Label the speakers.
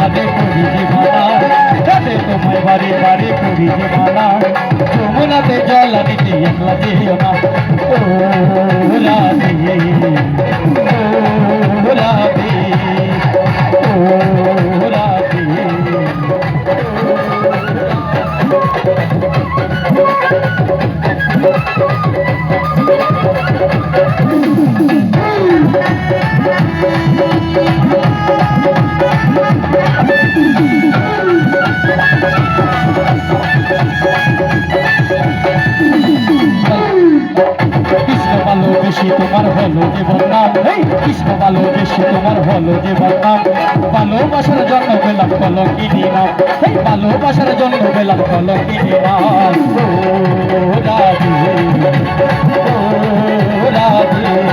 Speaker 1: রে করি যে মানা রাতে তোমায় বারে বারে করি যে মানা যমুনাতে জল আনিতে একলা যেও না ও রাধে ও রাধে ও রাধে ভালোবেসে তোমার হলো যে বদনাম কৃষ্ণ ভালোবেসে তোমার হলো যে বদনাম ভালোবাসার জন্য পেলাম কলঙ্কিনী নাম ভালোবাসার জন্য পেলাম কলঙ্কিনী নাম ও রাধে ও রাধে